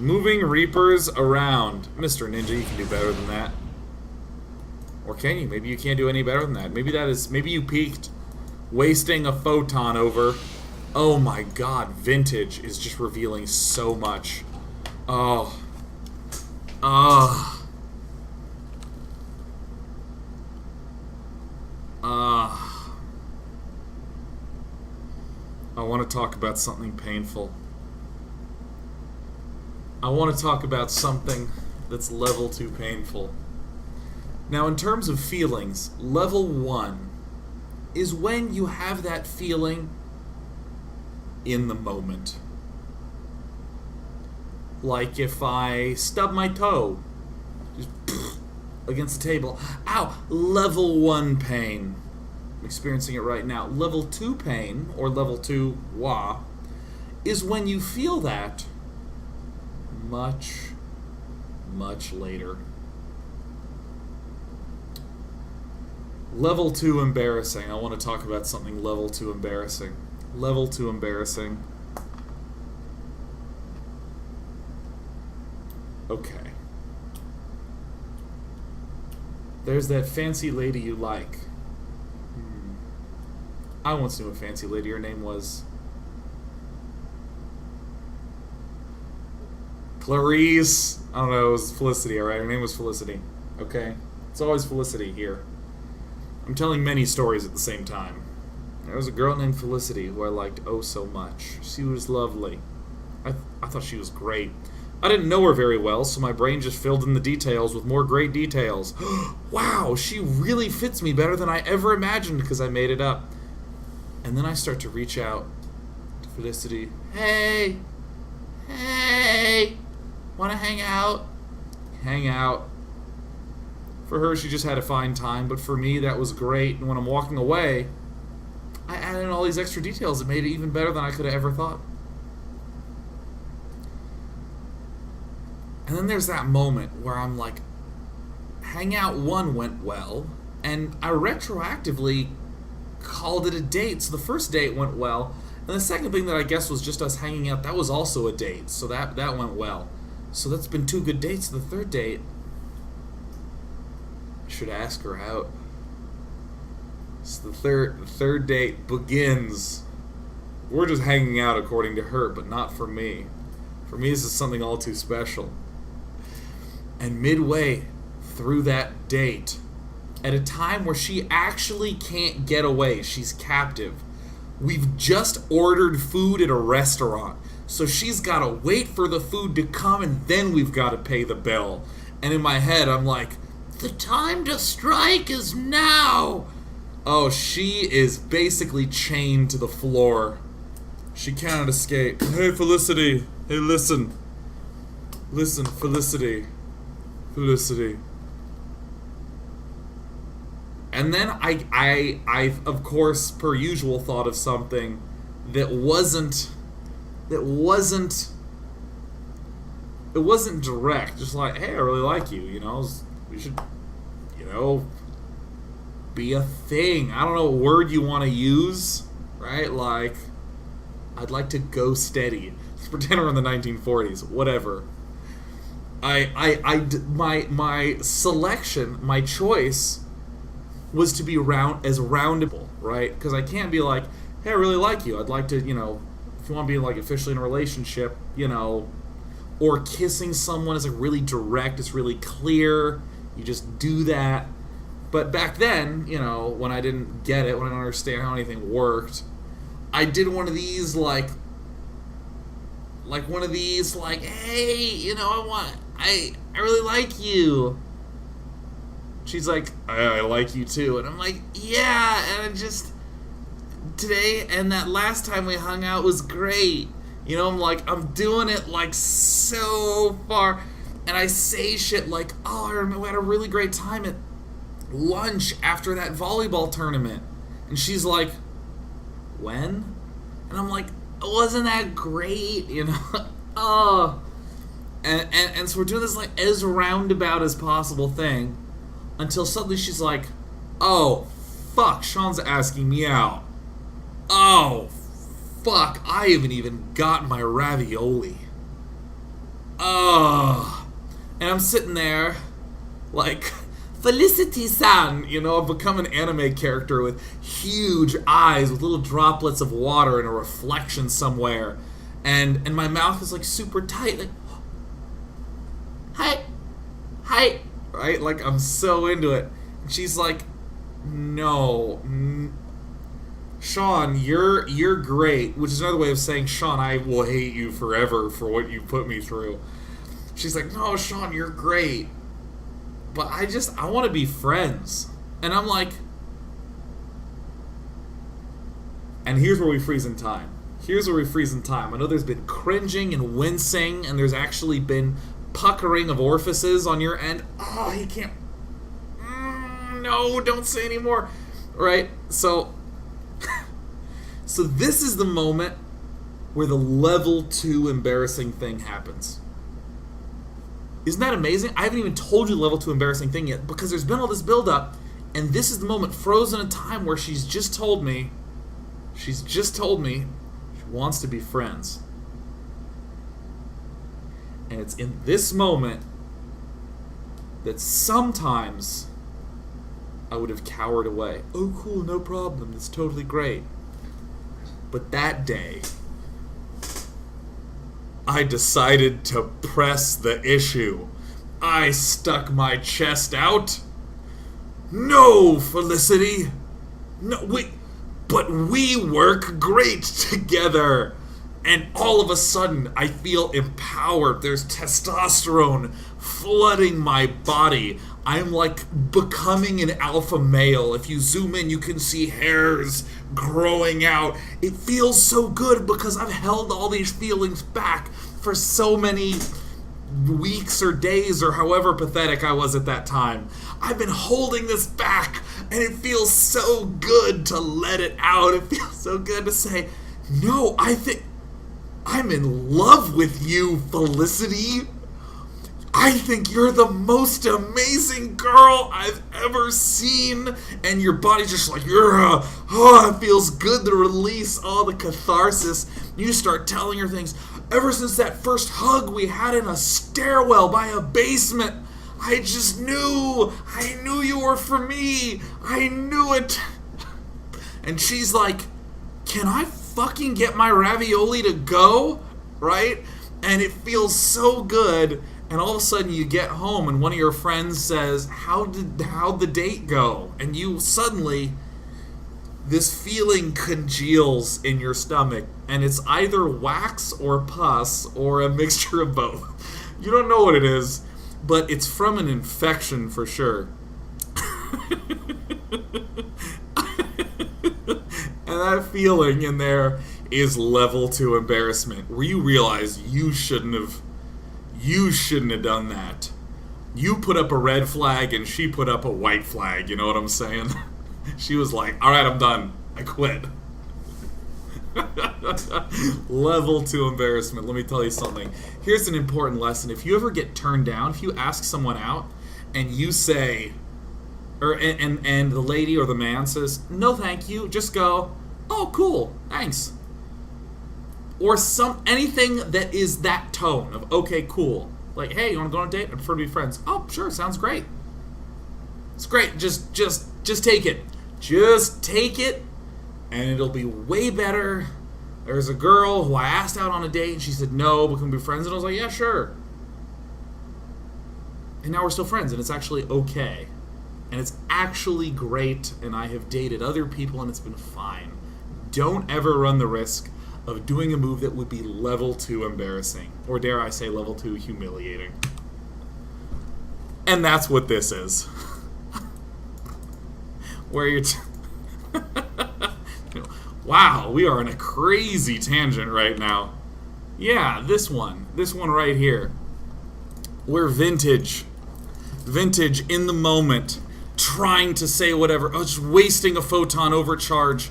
Moving Reapers around. Mr. Ninja, you can do better than that. Or can you? Maybe you can't do any better than that. Maybe you peaked. Wasting a photon over. Oh my god, Vintage is just revealing so much. Oh. Ah. I want to talk about something painful. I want to talk about something that's level 2 painful. Now, in terms of feelings, level 1 is when you have that feeling in the moment. Like if I stub my toe, just against the table. Ow! Level 1 pain. I'm experiencing it right now. Level 2 pain, or level 2 wah, is when you feel that much, much later. Level 2 embarrassing. I want to talk about something level 2 embarrassing. Level 2 embarrassing. Okay. There's that fancy lady you like. I once knew a fancy lady. Her name was Clarice. I don't know, it was Felicity, alright? Her name was Felicity. Okay? It's always Felicity here. I'm telling many stories at the same time. There was a girl named Felicity who I liked oh so much. She was lovely. I thought she was great. I didn't know her very well, so my brain just filled in the details with more great details. Wow, she really fits me better than I ever imagined because I made it up. And then I start to reach out to Felicity. Hey! Hey! Wanna hang out? Hang out. For her, she just had a fine time, but for me, that was great. And when I'm walking away, I added in all these extra details that made it even better than I could have ever thought. And then there's that moment where I'm like, Hangout 1 went well, and I retroactively called it a date. So the first date went well, and the second thing that I guess was just us hanging out, that was also a date. So that went well. So that's been 2 good dates. The third date, I should ask her out. So the third date begins. We're just hanging out according to her, but not for me. For me, this is something all too special. And midway through that date, at a time where she actually can't get away, she's captive. We've just ordered food at a restaurant, so she's got to wait for the food to come, and then we've got to pay the bill. And in my head, I'm like, the time to strike is now! Oh, she is basically chained to the floor. She cannot escape. Hey, Felicity. Hey, listen. Listen, Felicity. Felicity. And then I of course, per usual, thought of something that wasn't direct. Just like, hey, I really like you, you know, we should, you know, be a thing. I don't know what word you want to use, right? Like, I'd like to go steady. Let's pretend we're in the 1940s. Whatever. My selection, my choice was to be roundable, right? Because I can't be like, hey, I really like you. I'd like to, you know, if you want to be like officially in a relationship, you know, or kissing someone is like really direct, it's really clear. You just do that. But back then, you know, when I didn't get it, when I didn't understand how anything worked, I did one of these like hey, you know, I really like you. She's like, I like you too. And I'm like, yeah, and I just, today and that last time we hung out was great. You know, I'm like, I'm doing it like so far. And I say shit like, oh, I remember we had a really great time at lunch after that volleyball tournament. And she's like, when? And I'm like, wasn't that great? You know, oh. And so we're doing this like as roundabout as possible thing until suddenly she's like, oh, fuck, Sean's asking me out. Oh, fuck, I haven't even gotten my ravioli. oh. And I'm sitting there, like, Felicity-san, you know, I've become an anime character with huge eyes, with little droplets of water and a reflection somewhere. And my mouth is, like, super tight, like, hi, right? Like, I'm so into it. And she's like, no, Sean, you're great, which is another way of saying, Sean, I will hate you forever for what you put me through. She's like, no, Sean, you're great, but I want to be friends. And I'm like, and here's where we freeze in time. I know there's been cringing and wincing, and there's actually been puckering of orifices on your end. Oh, he can't. No, don't say anymore. Right? So this is the moment where the level 2 embarrassing thing happens. Isn't that amazing? I haven't even told you the level 2 embarrassing thing yet, because there's been all this build-up, and this is the moment, frozen in time, where she's just told me she wants to be friends. And it's in this moment that sometimes I would have cowered away. Oh, cool, no problem, it's totally great. But that day, I decided to press the issue. I stuck my chest out. No, Felicity. No, but we work great together. And all of a sudden, I feel empowered. There's testosterone flooding my body. I'm like becoming an alpha male. If you zoom in, you can see hairs growing out. It feels so good because I've held all these feelings back for so many weeks or days or however pathetic I was at that time. I've been holding this back, and it feels so good to let it out. It feels so good to say, no, I think I'm in love with you, Felicity. I think you're the most amazing girl I've ever seen. And your body's just like, it feels good to release all the catharsis. You start telling her things. Ever since that first hug we had in a stairwell by a basement, I just knew. I knew you were for me. I knew it. And she's like, can I fucking get my ravioli to go? Right? And it feels so good. And all of a sudden you get home and one of your friends says, how'd the date go? And you suddenly, this feeling congeals in your stomach, and it's either wax or pus or a mixture of both. You don't know what it is, but it's from an infection for sure. And that feeling in there is level 2 embarrassment, where you realize you shouldn't have done that. You put up a red flag and she put up a white flag, you know what I'm saying? She was like, alright, I'm done. I quit. Level 2 embarrassment. Let me tell you something. Here's an important lesson. If you ever get turned down, if you ask someone out and you say, and the lady or the man says, no thank you, just go, oh cool, thanks. Or anything that is that tone of, okay, cool. Like, hey, you want to go on a date? I prefer to be friends. Oh, sure, sounds great. It's great. Just take it. Just take it, and it'll be way better. There's a girl who I asked out on a date, and she said no, but can we be friends? And I was like, yeah, sure. And now we're still friends, and it's actually okay. And it's actually great, and I have dated other people, and it's been fine. Don't ever run the risk of doing a move that would be level 2 embarrassing, or dare I say level 2 humiliating. And that's what this is. Where you're wow, we are on a crazy tangent right now. Yeah, this one right here. We're vintage in the moment, trying to say whatever, just wasting a photon overcharge